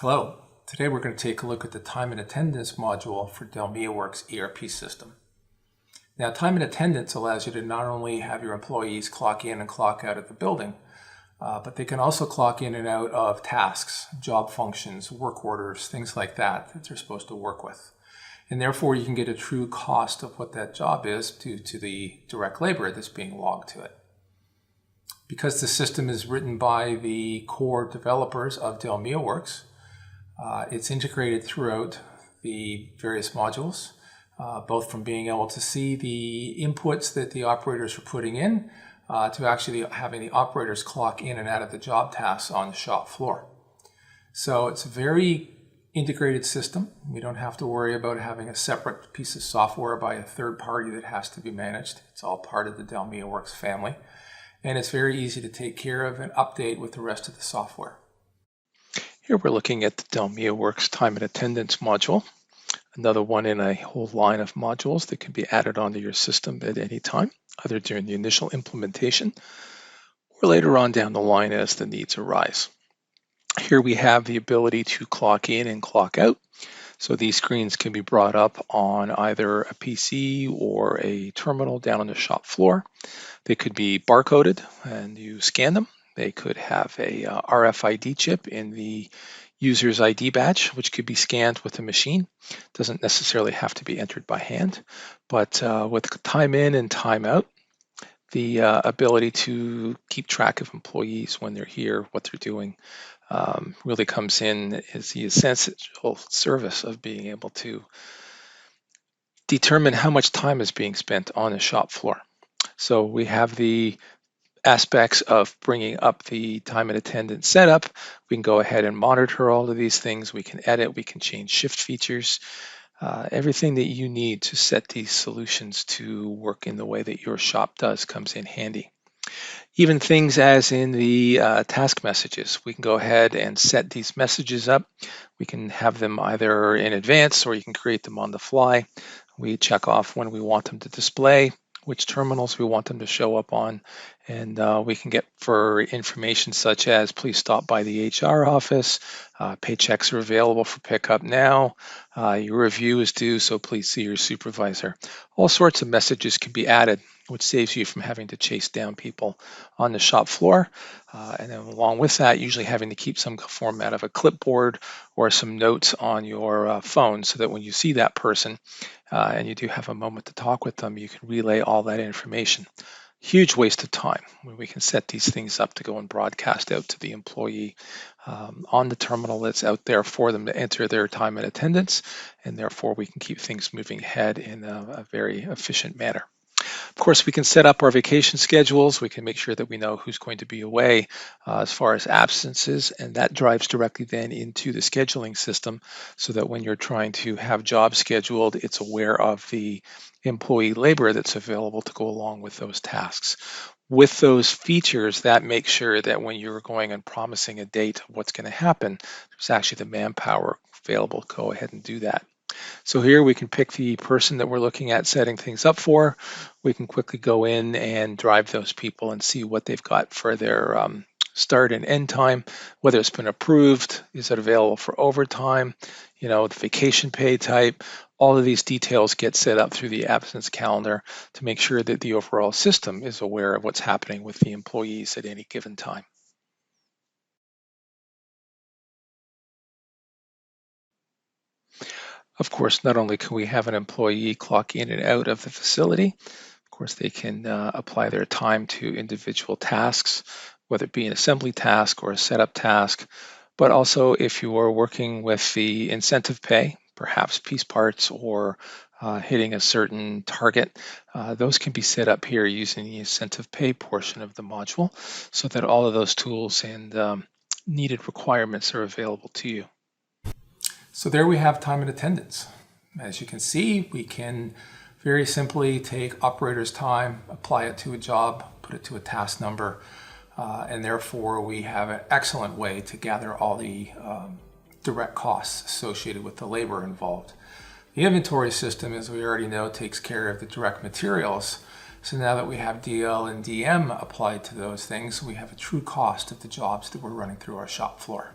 Hello, today we're going to take a look at the time and attendance module for DELMIAWORKS ERP system. Now, time and attendance allows you to not only have your employees clock in and clock out of the building, but they can also clock in and out of tasks, job functions, work orders, things like that they're supposed to work with. And therefore, you can get a true cost of what that job is due to the direct labor that's being logged to it. Because the system is written by the core developers of DELMIAWORKS, it's integrated throughout the various modules, both from being able to see the inputs that the operators are putting in to actually having the operators clock in and out of the job tasks on the shop floor. So it's a very integrated system. We don't have to worry about having a separate piece of software by a third party that has to be managed. It's all part of the DELMIAWORKS family. And it's very easy to take care of and update with the rest of the software. Here we're looking at the DELMIAWORKS time and attendance module, another one in a whole line of modules that can be added onto your system at any time, either during the initial implementation or later on down the line as the needs arise. Here we have the ability to clock in and clock out. So these screens can be brought up on either a PC or a terminal down on the shop floor. They could be barcoded and you scan them. They could have a RFID chip in the user's ID badge, which could be scanned with a machine. Doesn't necessarily have to be entered by hand, but with time in and time out, the ability to keep track of employees when they're here, what they're doing, really comes in as the essential service of being able to determine how much time is being spent on the shop floor. So we have the aspects of bringing up the time and attendance setup. We can go ahead and monitor all of these things. We can edit, we can change shift features, everything that you need to set these solutions to work in the way that your shop does comes in handy. Even things as in the task messages, we can go ahead and set these messages up. We can have them either in advance or you can create them on the fly. We check off when we want them to display, which terminals we want them to show up on, and we can get for information such as please stop by the HR office, paychecks are available for pickup now, your review is due, so please see your supervisor. All sorts of messages can be added, which saves you from having to chase down people on the shop floor. And then along with that, usually having to keep some format of a clipboard or some notes on your phone so that when you see that person and you do have a moment to talk with them, you can relay all that information. Huge waste of time when we can set these things up to go and broadcast out to the employee on the terminal that's out there for them to enter their time and attendance, and therefore we can keep things moving ahead in a very efficient manner. Of course, we can set up our vacation schedules. We can make sure that we know who's going to be away as far as absences, and that drives directly then into the scheduling system so that when you're trying to have jobs scheduled, it's aware of the employee labor that's available to go along with those tasks. With those features, that makes sure that when you're going and promising a date of what's going to happen, there's actually the manpower available to go ahead and do that. So here we can pick the person that we're looking at setting things up for. We can quickly go in and drive those people and see what they've got for their start and end time, whether it's been approved, is it available for overtime, the vacation pay type. All of these details get set up through the absence calendar to make sure that the overall system is aware of what's happening with the employees at any given time. Of course, not only can we have an employee clock in and out of the facility, of course, they can apply their time to individual tasks, whether it be an assembly task or a setup task, but also if you are working with the incentive pay, perhaps piece parts or hitting a certain target, those can be set up here using the incentive pay portion of the module so that all of those tools and needed requirements are available to you. So there we have time and attendance. As you can see, we can very simply take operator's time, apply it to a job, put it to a task number, and therefore we have an excellent way to gather all the direct costs associated with the labor involved. The inventory system, as we already know, takes care of the direct materials. So now that we have DL and DM applied to those things, we have a true cost of the jobs that we're running through our shop floor.